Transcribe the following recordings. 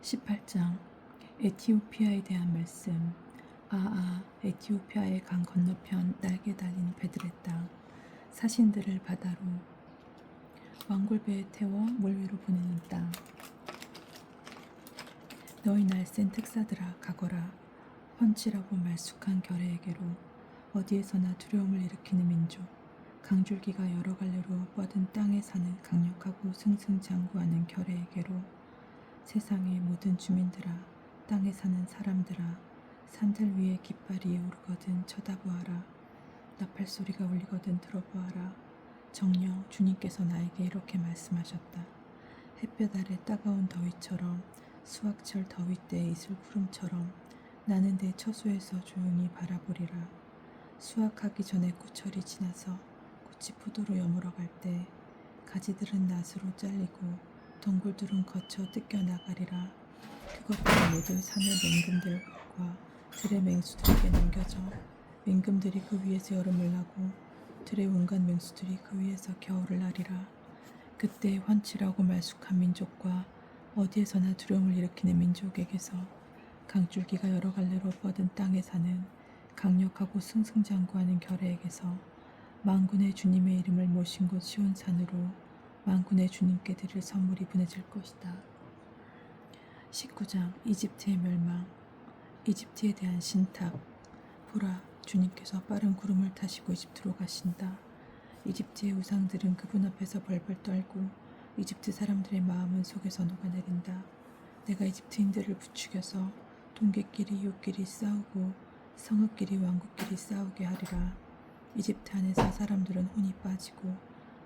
18장 에티오피아에 대한 말씀. 에티오피아의 강 건너편 날개 달린 배들의 땅, 사신들을 바다로 왕굴배에 태워 물 위로 보내는 땅. 너희 날쌘 특사들아 가거라. 훤칠하고 말쑥한 결의에게로, 어디에서나 두려움을 일으키는 민족, 강줄기가 여러 갈래로 뻗은 땅에 사는 강력하고 승승장구하는 결의에게로, 세상의 모든 주민들아, 땅에 사는 사람들아, 산들 위에 깃발이 오르거든 쳐다보아라. 나팔 소리가 울리거든 들어보아라. 정녕 주님께서 나에게 이렇게 말씀하셨다. 햇볕 아래 따가운 더위처럼, 수확철 더위 때 이슬 구름처럼 나는 내 처소에서 조용히 바라보리라. 수확하기 전에 꽃철이 지나서 꽃이 포도로 여물어 갈 때 가지들은 낫으로 잘리고 덩굴들은 거쳐 뜯겨 나가리라. 그것들은 모두 산의 맹금들과 들의 맹수들에게 남겨져 맹금들이 그 위에서 여름을 나고 들의 온갖 맹수들이 그 위에서 겨울을 나리라. 그때 훤칠하고 말쑥한 민족과 어디에서나 두려움을 일으키는 민족에게서, 강줄기가 여러 갈래로 뻗은 땅에 사는 강력하고 승승장구하는 결의에게서, 만군의 주님의 이름을 모신 곳 시온산으로 만군의 주님께 드릴 선물이 보내질 것이다. 19장 이집트의 멸망. 이집트에 대한 신탁. 보라, 주님께서 빠른 구름을 타시고 이집트로 가신다. 이집트의 우상들은 그분 앞에서 벌벌 떨고 이집트 사람들의 마음은 속에서 녹아내린다. 내가 이집트인들을 부추겨서 동객끼리 이웃끼리 싸우고 성읍끼리 왕국끼리 싸우게 하리라. 이집트 안에서 사람들은 혼이 빠지고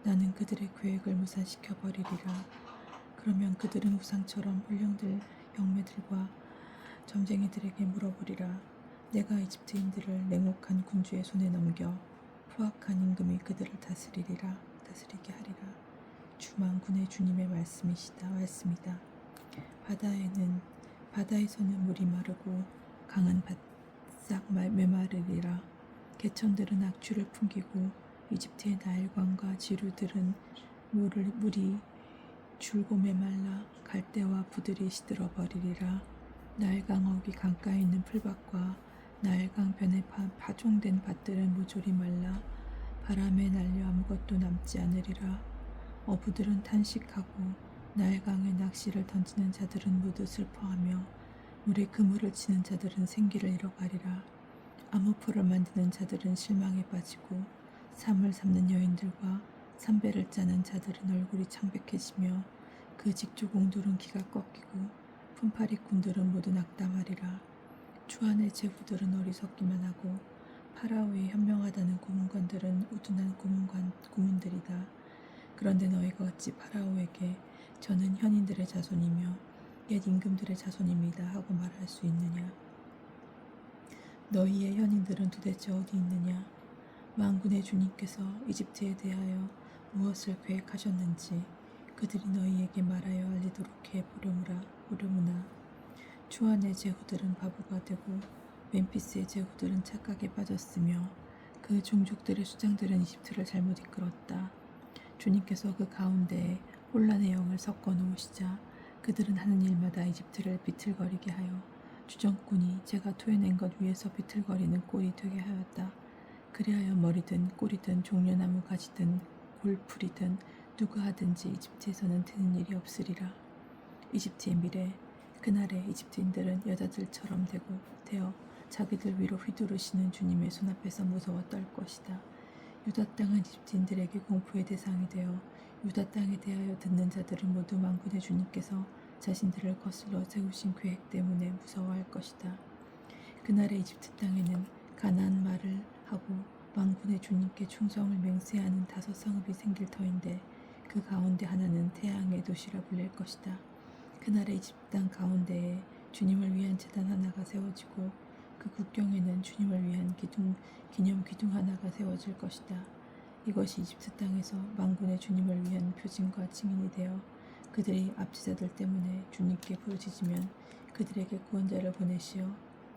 나는 그들의 계획을 무산시켜 버리리라. 그러면 그들은 우상처럼 홀령들 영매들과 점쟁이들에게 물어보리라. 내가 이집트인들을 냉혹한 군주의 손에 넘겨 포악한 임금이 그들을 다스리게 하리라. 주만군의 주님의 말씀이다. 바다에서는 물이 마르고 강은 바싹 메마르리라. 개천들은 악취를 풍기고 이집트의 나일강과 지류들은 물이 줄고 메말라 갈대와 부들이 시들어 버리리라. 나일강 어귀 강가에 있는 풀밭과 나일강 변에 파종된 밭들은 모조리 말라 바람에 날려 아무것도 남지 않으리라. 어부들은 탄식하고 나일강에 낚시를 던지는 자들은 모두 슬퍼하며 물에 그물을 치는 자들은 생기를 잃어가리라. 아무포를 만드는 자들은 실망에 빠지고 삼을 삼는 여인들과 삼배를 짜는 자들은 얼굴이 창백해지며 그 직조공들은 기가 꺾이고 품팔이꾼들은 모두 낙담하리라. 주안의 제후들은 어리석기만 하고 파라오의 현명하다는 고문관들은 우둔한 고문들이다. 그런데 너희가 어찌 파라오에게 저는 현인들의 자손이며 옛 임금들의 자손입니다 하고 말할 수 있느냐? 너희의 현인들은 도대체 어디 있느냐? 만군의 주님께서 이집트에 대하여 무엇을 계획하셨는지 그들이 너희에게 말하여 알리도록 해보려무나. 주안의 제후들은 바보가 되고 멤피스의 제후들은 착각에 빠졌으며 그 종족들의 수장들은 이집트를 잘못 이끌었다. 주님께서 그 가운데에 혼란의 영을 섞어 놓으시자 그들은 하는 일마다 이집트를 비틀거리게 하여 주정꾼이 제가 토해낸 것 위에서 비틀거리는 꼴이 되게 하였다. 그리하여 머리든 꼬리든 종려나무 가지든 골풀이든 누가 하든지 이집트에서는 되는 일이 없으리라. 이집트의 미래. 그날에 이집트인들은 여자들처럼 되어 자기들 위로 휘두르시는 주님의 손앞에서 무서워 떨 것이다. 유다 땅은 이집트인들에게 공포의 대상이 되어 유다 땅에 대하여 듣는 자들은 모두 만군의 주님께서 자신들을 거슬러 세우신 계획 때문에 무서워할 것이다. 그날에 이집트 땅에는 가나안 말을 하고 만군의 주님께 충성을 맹세하는 5 성읍이 생길 터인데 그 가운데 하나는 태양의 도시라 불릴 것이다. 그날에 이집트 땅 가운데에 주님을 위한 제단 하나가 세워지고 그 국경에는 주님을 위한 기념 기둥 하나가 세워질 것이다. 이것이 이집트 땅에서 만군의 주님을 위한 표징과 증인이 되어 그들이 압제자들 때문에 주님께 부르짖으면 그들에게 구원자를 보내시어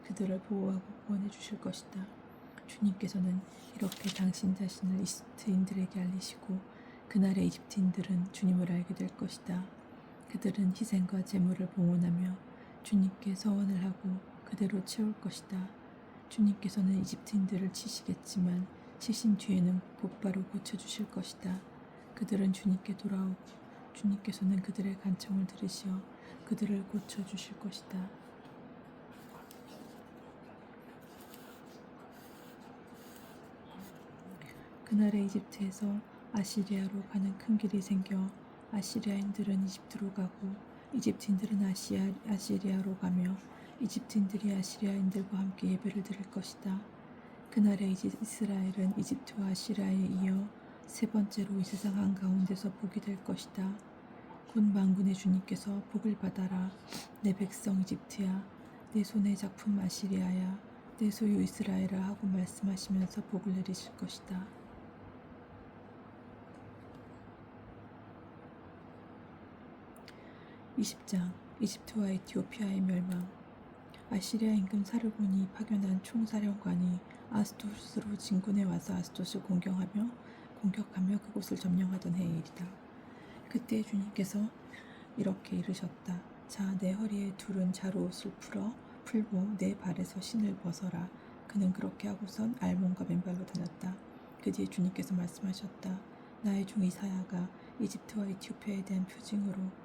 그들을 보호하고 구원해 주실 것이다. 주님께서는 이렇게 당신 자신을 이집트인들에게 알리시고 그날의 이집트인들은 주님을 알게 될 것이다. 그들은 희생과 제물을 봉헌하며 주님께 서원을 하고 그대로 채울 것이다. 주님께서는 이집트인들을 치시겠지만 치신 뒤에는 곧바로 고쳐주실 것이다. 그들은 주님께 돌아오고 주님께서는 그들의 간청을 들으시어 그들을 고쳐주실 것이다. 그날에 이집트에서 아시리아로 가는 큰 길이 생겨 아시리아인들은 이집트로 가고 이집트인들은 아시리아로 가며 이집트인들이 아시리아인들과 함께 예배를 드릴 것이다. 그날에 이스라엘은 이집트와 아시리아에 이어 세 번째로 이 세상 한가운데서 복이 될 것이다. 곧 만군의 주님께서 복을 받아라. 내 백성 이집트야. 내 손의 작품 아시리아야. 내 소유 이스라엘아 하고 말씀하시면서 복을 내리실 것이다. 20장 이집트와 에티오피아의 멸망. 아시리아 임금 사르곤이 파견한 총사령관이 아스토스로 진군해 와서 아스토스를 공격하며 그곳을 점령하던 해의 일이다. 그때 주님께서 이렇게 이르셨다. 자, 내 허리에 두른 자루옷을 풀고 내 발에서 신을 벗어라. 그는 그렇게 하고선 알몬과 맨발로 다녔다. 그 뒤에 주님께서 말씀하셨다. 나의 종 이사야가 이집트와 에티오피아에 대한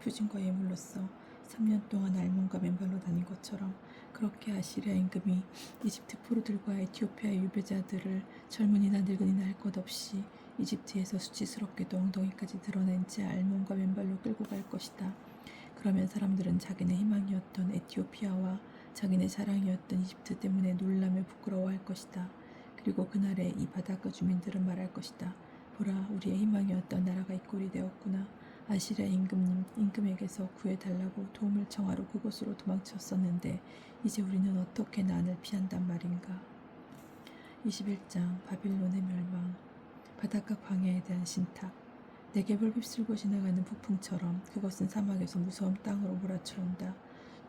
표징과 예물로서 3년 동안 알몬과 맨발로 다닌 것처럼 그렇게 아시리아 임금이 이집트 포로들과 에티오피아 유배자들을 젊은이나 늙은이나 할 것 없이 이집트에서 수치스럽게도 엉덩이까지 드러낸 채 알몬과 맨발로 끌고 갈 것이다. 그러면 사람들은 자기네 희망이었던 에티오피아와 자기네 자랑이었던 이집트 때문에 놀라며 부끄러워할 것이다. 그리고 그날에 이 바닷가 주민들은 말할 것이다. 보라, 우리의 희망이었던 나라가 이 꼴이 되었구나. 아시리아 임금에게서 구해달라고 도움을 청하러 그곳으로 도망쳤었는데 이제 우리는 어떻게 난을 피한단 말인가. 21장 바빌론의 멸망. 바닷가 광야에 대한 신탁. 내geb을 휩쓸고 지나가는 북풍처럼 그것은 사막에서 무서운 땅으로 몰아쳐온다.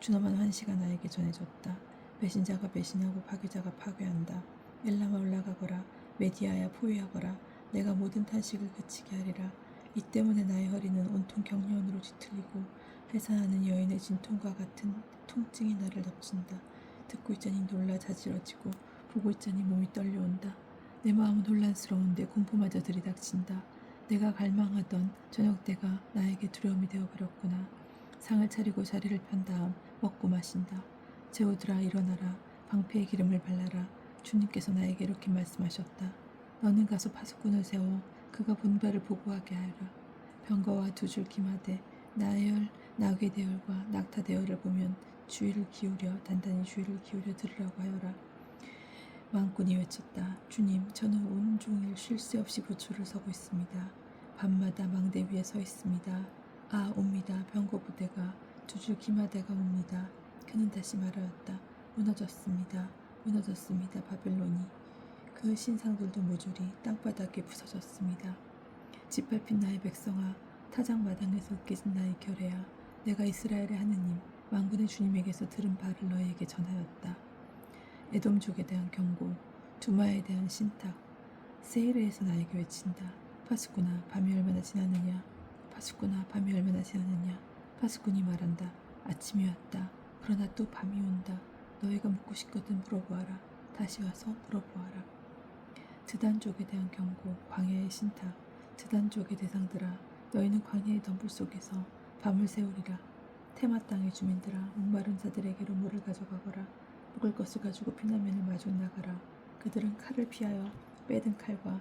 준엄한 환시가 나에게 전해졌다. 배신자가 배신하고 파괴자가 파괴한다. 엘람아 올라가거라. 메디아야 포위하거라. 내가 모든 탄식을 그치게 하리라. 이 때문에 나의 허리는 온통 경련으로 뒤틀리고 해산하는 여인의 진통과 같은 통증이 나를 덮친다. 듣고 있자니 놀라 자지러지고 보고 있자니 몸이 떨려온다. 내 마음은 혼란스러운데 공포마저 들이닥친다. 내가 갈망하던 저녁 때가 나에게 두려움이 되어버렸구나. 상을 차리고 자리를 편 다음 먹고 마신다. 제후들아 일어나라. 방패의 기름을 발라라. 주님께서 나에게 이렇게 말씀하셨다. 너는 가서 파수꾼을 세워 그가 본바를 보고하게 하여라. 병거와 두 줄 기마대, 나열, 나귀 대열과 낙타 대열을 보면 단단히 주의를 기울여 들으라고 하여라. 왕군이 외쳤다. 주님, 저는 온종일 쉴 새 없이 부초를 서고 있습니다. 밤마다 망대 위에 서 있습니다. 아, 옵니다. 병거 부대가, 두 줄 기마대가 옵니다. 그는 다시 말하였다. 무너졌습니다. 바벨론이. 그 신상들도 모조리 땅바닥에 부서졌습니다. 짓밟힌 나의 백성아, 타작 마당에서 깨진 나의 결애야, 내가 이스라엘의 하느님 만군의 주님에게서 들은 바를 너희에게 전하였다. 에돔족에 대한 경고, 두마에 대한 신탁, 세이르에서 나에게 외친다. 파수꾼아, 밤이 얼마나 지났느냐. 파수꾼이 말한다. 아침이 왔다. 그러나 또 밤이 온다. 너희가 묻고 싶거든 물어보아라. 다시 와서 물어보아라. 드단족에 대한 경고, 광야의 신탁. 드단족의 대상들아, 너희는 광야의 덤불 속에서 밤을 새우리라. 테마 땅의 주민들아, 목마른 자들에게로 물을 가져가거라. 먹을 것을 가지고 피난민을 마주 나가라. 그들은 칼을 피하여 빼든 칼과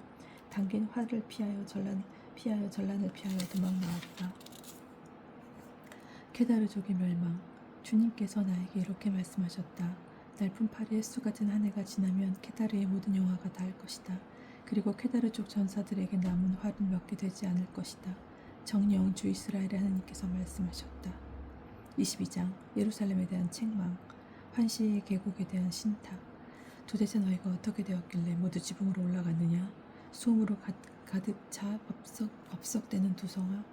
당긴 활을 피하여 전란을 피하여 도망 나왔다. 케다르족의 멸망. 주님께서 나에게 이렇게 말씀하셨다. 날품 파리의 수 같은 한 해가 지나면 케다르의 모든 영화가 닿을 것이다. 그리고 케다르족 전사들에게 남은 활은 몇 개 되지 않을 것이다. 정령 주 이스라엘의 하나님께서 말씀하셨다. 22장 예루살렘에 대한 책망. 환시의 계곡에 대한 신탁. 도대체 너희가 어떻게 되었길래 모두 지붕으로 올라갔느냐. 수음으로 가득 차 법석대는 두성아,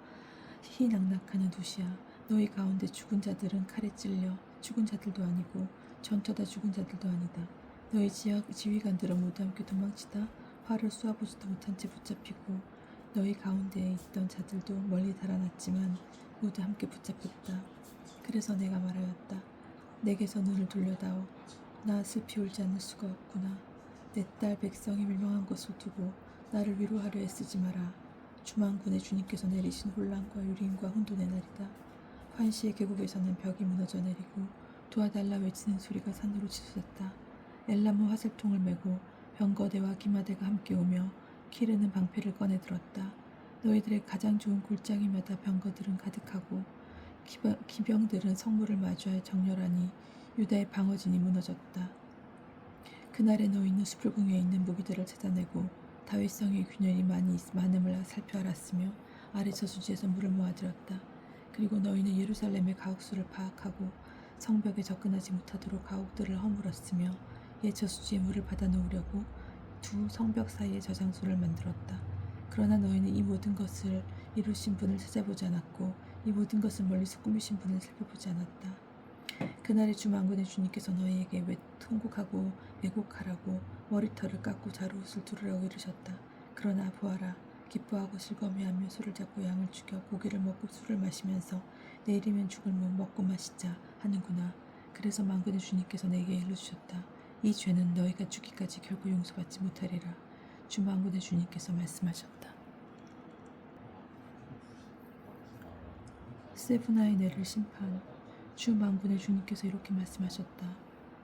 희낙낙하는 도시야. 너희 가운데 죽은 자들은 칼에 찔려 죽은 자들도 아니고 전투하다 죽은 자들도 아니다. 너희 지휘관들은 모두 함께 도망치다 활을 쏘아보지도 못한 채 붙잡히고 너희 가운데에 있던 자들도 멀리 달아났지만 모두 함께 붙잡혔다. 그래서 내가 말하였다. 내게서 눈을 돌려다오. 나 슬피 울지 않을 수가 없구나. 내 딸 백성이 멸망한 것을 두고 나를 위로하려 애쓰지 마라. 주만군의 주님께서 내리신 혼란과 유린과 혼돈의 날이다. 환시의 계곡에서는 벽이 무너져 내리고 도와달라 외치는 소리가 산으로 치솟았다. 엘람은 화살통을 메고 병거대와 기마대가 함께 오며 키르는 방패를 꺼내 들었다. 너희들의 가장 좋은 골짜기마다 병거들은 가득하고 기병들은 성물을 마주하여 정렬하니 유다의 방어진이 무너졌다. 그날에 너희는 수풀궁에 있는 무기들을 찾아내고 다윗성의 균열이 많음을 살펴 알았으며 아래 저수지에서 물을 모아들었다. 그리고 너희는 예루살렘의 가옥수를 파악하고 성벽에 접근하지 못하도록 가옥들을 허물었으며 옛 저수지에 물을 받아 놓으려고 두 성벽 사이에 저장소를 만들었다. 그러나 너희는 이 모든 것을 이루신 분을 찾아보지 않았고 이 모든 것을 멀리서 꾸미신 분을 살펴보지 않았다. 그날에 주 만군의 주님께서 너희에게 통곡하고 왜곡하라고 머리털을 깎고 자루옷을 두르라고 이르셨다. 그러나 보아라, 기뻐하고 즐거워하며 소를 잡고 양을 죽여 고기를 먹고 술을 마시면서 내일이면 죽을 몸 먹고 마시자 하는구나. 그래서 만군의 주님께서 내게 일러주셨다. 이 죄는 너희가 죽기까지 결코 용서받지 못하리라. 주 만군의 주님께서 말씀하셨다. 세브나의 내를 심판. 주 만군의 주님께서 이렇게 말씀하셨다.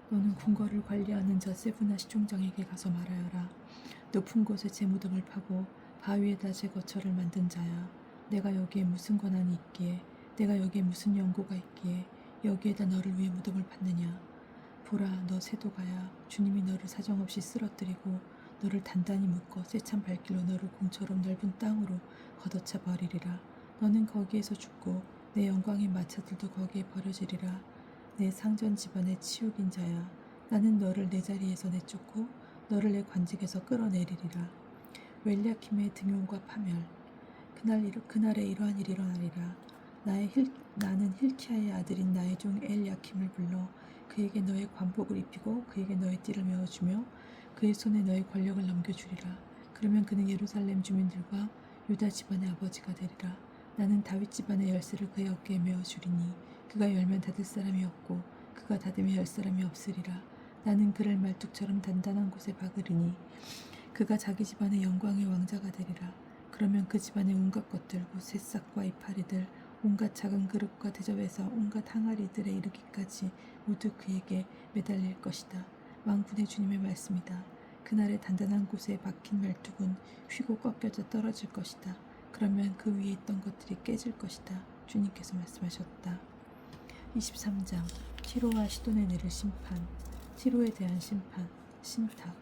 너는 궁궐을 관리하는 저 세브나 시종장에게 가서 말하여라. 높은 곳에 제 무덤을 파고 바위에다 제 거처를 만든 자야. 내가 여기에 무슨 권한이 있기에, 내가 여기에 무슨 연고가 있기에 여기에다 너를 위해 무덤을 팠느냐. 보라, 너 세도가야. 주님이 너를 사정없이 쓰러뜨리고 너를 단단히 묶어 세찬 발길로 너를 공처럼 넓은 땅으로 걷어차 버리리라. 너는 거기에서 죽고 내 영광의 마차들도 거기에 버려지리라. 내 상전 집안의 치욕인 자야. 나는 너를 내 자리에서 내쫓고 너를 내 관직에서 끌어내리리라. 웰랴킴의 등용과 파멸. 그날에 이러한 일이 일어나리라. 나는 힐키야의 아들인 나의 종 엘야킴을 불러 그에게 너의 관복을 입히고 그에게 너의 띠를 메어주며 그의 손에 너의 권력을 넘겨주리라. 그러면 그는 예루살렘 주민들과 유다 집안의 아버지가 되리라. 나는 다윗 집안의 열쇠를 그의 어깨에 메어주리니 그가 열면 닫을 사람이 없고 그가 닫으면 열 사람이 없으리라. 나는 그를 말뚝처럼 단단한 곳에 박으리니 그가 자기 집안의 영광의 왕자가 되리라. 그러면 그 집안의 온갖 것들 곧 새싹과 이파리들 온갖 작은 그릇과 대접에서 온갖 항아리들에 이르기까지 모두 그에게 매달릴 것이다. 만군의 주님의 말씀이다. 그날에 단단한 곳에 박힌 말뚝은 휘고 꺾여져 떨어질 것이다. 그러면 그 위에 있던 것들이 깨질 것이다. 주님께서 말씀하셨다. 23장 티로와 시돈의 내를 심판. 티로에 대한 심판. 신탁.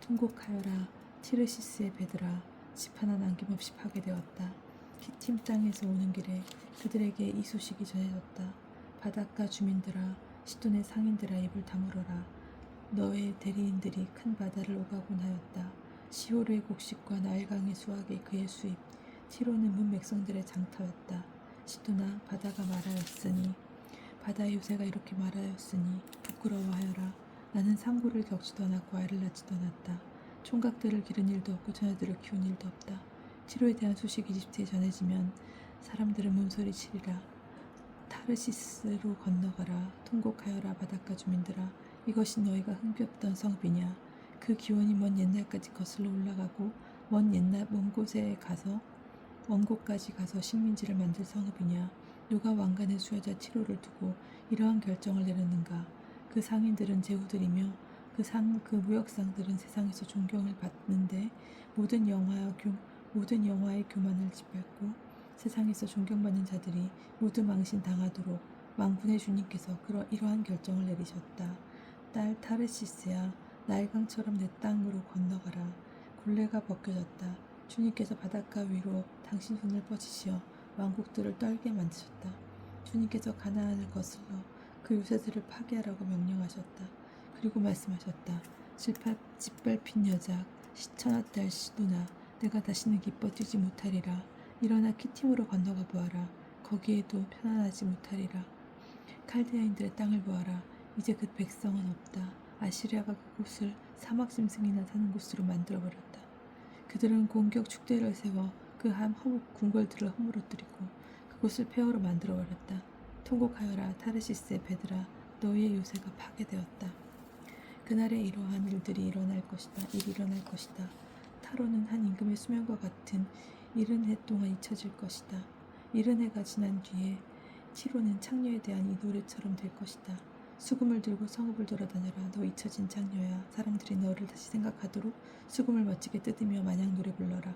통곡하여라 티르시스의 배들아, 집 하나 남김없이 파괴되었다. 키팀 땅에서 오는 길에 그들에게 이 소식이 전해졌다. 바닷가 주민들아, 시돈의 상인들아, 입을 다물어라. 너의 대리인들이 큰 바다를 오가곤 하였다. 시호르의 곡식과 나일강의 수확이 그의 수입. 티로는 문맥성들의 장터였다. 시도나 바다가 말하였으니, 바다의 요새가 이렇게 말하였으니 부끄러워하여라. 나는 상고를 겪지도 않았고 아이를 낳지도 않았다. 총각들을 기른 일도 없고 자녀들을 키운 일도 없다. 티로에 대한 소식이 이집트에 전해지면 사람들은 문소리치리라. 타르시스로 건너가라. 통곡하여라 바닷가 주민들아. 이것이 너희가 흥겹던 성읍이냐. 그 기원이 먼 옛날까지 거슬러 올라가고 먼 곳까지 가서 식민지를 만들 성읍이냐. 누가 왕관의 수여자 티로를 두고 이러한 결정을 내렸는가. 그 상인들은 제후들이며 그 무역상들은 세상에서 존경을 받는데 모든 영화의 교만을 짓밟고 세상에서 존경받는 자들이 모두 망신당하도록 만군의 주님께서 이러한 결정을 내리셨다. 딸 타르시스야, 나일강처럼 내 땅으로 건너가라. 굴레가 벗겨졌다. 주님께서 바닷가 위로 당신 손을 뻗으시어 왕국들을 떨게 만드셨다. 주님께서 가나안을 거슬러 그 요새들을 파괴하라고 명령하셨다. 그리고 말씀하셨다. 짓밟힌 여자 시천하 딸 시도나, 내가 다시는 기뻐 뛰지 못하리라. 일어나 키팀으로 건너가 보아라. 거기에도 편안하지 못하리라. 칼데아인들의 땅을 보아라. 이제 그 백성은 없다. 아시리아가 그곳을 사막 짐승이나 사는 곳으로 만들어버렸다. 그들은 공격 축대를 세워 그 궁궐들을 허물어뜨리고 그곳을 폐허로 만들어버렸다. 통곡하여라 타르시스의 배들아, 너희의 요새가 파괴되었다. 그날에 이러한 일들이 일어날 것이다. 일이 일어날 것이다. 타로는 한 임금의 수명과 같은 70해 동안 잊혀질 것이다. 70해가 지난 뒤에 티로는 창녀에 대한 이 노래처럼 될 것이다. 수금을 들고 성읍을 돌아다녀라. 너 잊혀진 창녀야. 사람들이 너를 다시 생각하도록 수금을 멋지게 뜯으며 마냥 노래 불러라.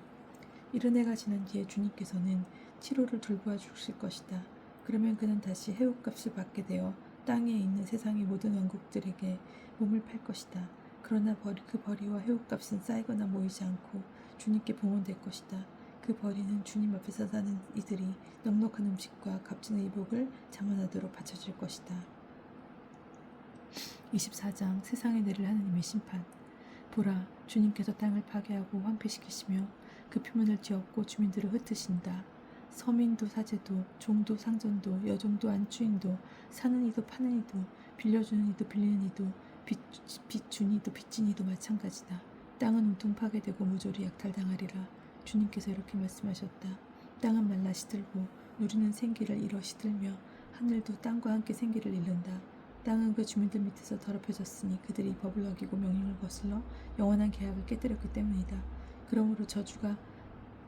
70해가 지난 뒤에 주님께서는 티로를 돌보아 주실 것이다. 그러면 그는 다시 해옥값을 받게 되어 땅에 있는 세상의 모든 왕국들에게 몸을 팔 것이다. 그러나 그 벌이와 해옥값은 쌓이거나 모이지 않고 주님께 봉헌될 것이다. 그 벌이는 주님 앞에서 사는 이들이 넉넉한 음식과 값진 의복을 장만하도록 바쳐질 것이다. 24장 세상에 내릴 하느님의 심판. 보라, 주님께서 땅을 파괴하고 황폐시키시며 그 표면을 뒤엎고 주민들을 흩으신다. 서민도 사제도 종도 상전도 여종도 안주인도 사는 이도 파는 이도 빌려주는 이도 빌리는 이도 빚준 이도 빚진 이도 마찬가지다. 땅은 온통 파괴되고 모조리 약탈당하리라. 주님께서 이렇게 말씀하셨다. 땅은 말라 시들고 누리는 생기를 잃어 시들며 하늘도 땅과 함께 생기를 잃는다. 땅은 그 주민들 밑에서 더럽혀졌으니 그들이 법을 어기고 명령을 거슬러 영원한 계약을 깨뜨렸기 때문이다. 그러므로 저주가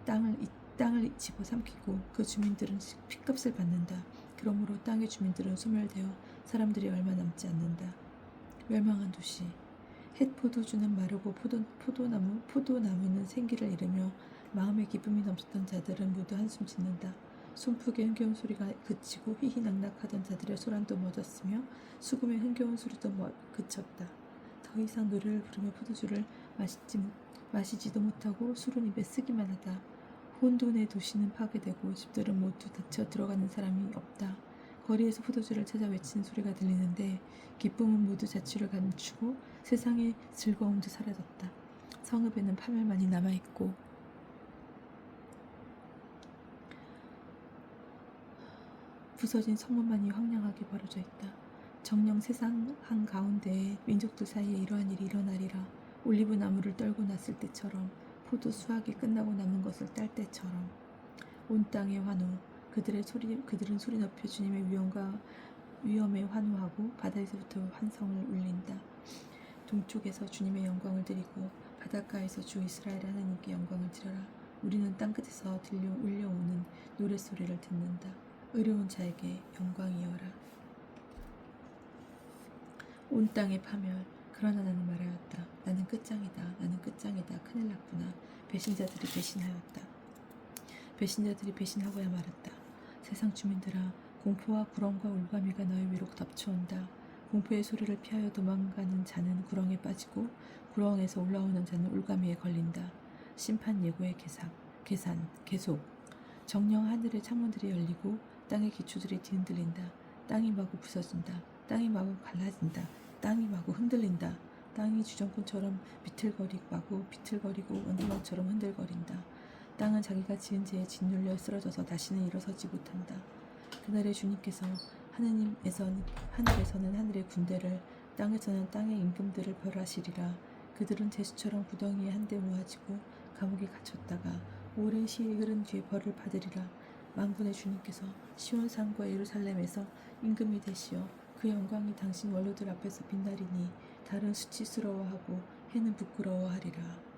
땅을 집어삼키고 그 주민들은 핏값을 받는다. 그러므로 땅의 주민들은 소멸되어 사람들이 얼마 남지 않는다. 멸망한 도시. 햇 포도주는 마르고 포도나무는 생기를 잃으며 마음에 기쁨이 넘쳤던 자들은 모두 한숨 짓는다. 손풍의 흥겨운 소리가 그치고 희희낙낙하던 자들의 소란도 멎었으며 수금의 흥겨운 소리도 그쳤다. 더 이상 노래를 부르며 포도주를 마시지도 못하고 술은 입에 쓰기만 하다. 혼돈의 도시는 파괴되고 집들은 모두 닫혀 들어가는 사람이 없다. 거리에서 포도주를 찾아 외치는 소리가 들리는데 기쁨은 모두 자취를 감추고 세상의 즐거움도 사라졌다. 성읍에는 파멸만이 남아있고 부서진 성문만이 황량하게 벌어져 있다. 정녕 세상 한가운데에 민족들 사이에 이러한 일이 일어나리라. 올리브 나무를 떨고 났을 때처럼 포도 수확이 끝나고 남은 것을 딸 때처럼. 온 땅의 환호. 그들은 소리 높여 주님의 위엄에 환호하고 바다에서부터 환성을 울린다. 동쪽에서 주님의 영광을 드리고 바닷가에서 주 이스라엘의 하나님께 영광을 드려라. 우리는 땅끝에서 울려오는 노랫소리를 듣는다. 의로운 자에게 영광이여라. 온 땅의 파멸. 그러나 나는 말하였다. 나는 끝장이다. 나는 끝장이다. 큰일 났구나. 배신자들이 배신하였다. 배신자들이 배신하고야 말았다. 세상 주민들아, 공포와 구렁과 울가미가 너희 위로 덮쳐온다. 공포의 소리를 피하여 도망가는 자는 구렁에 빠지고 구렁에서 올라오는 자는 울가미에 걸린다. 심판 예고의 계속. 정녕 하늘의 창문들이 열리고 땅의 기초들이 뒤흔들린다. 땅이 마구 부서진다. 땅이 마구 갈라진다. 땅이 마구 흔들린다. 땅이 주정꾼처럼 비틀거리고 원두막처럼 흔들거린다. 땅은 자기가 지은 죄에 짓눌려 쓰러져서 다시는 일어서지 못한다. 그날에 주님께서 하늘에서는 하늘의 군대를, 땅에서는 땅의 임금들을 벌하시리라. 그들은 제수처럼 구덩이에 한데 모아지고 감옥에 갇혔다가 오랜 시일이 흐른 뒤에 벌을 받으리라. 만군의 주님께서 시온산과 예루살렘에서 임금이 되시어 그 영광이 당신 원로들 앞에서 빛나리니 달은 수치스러워하고 해는 부끄러워하리라.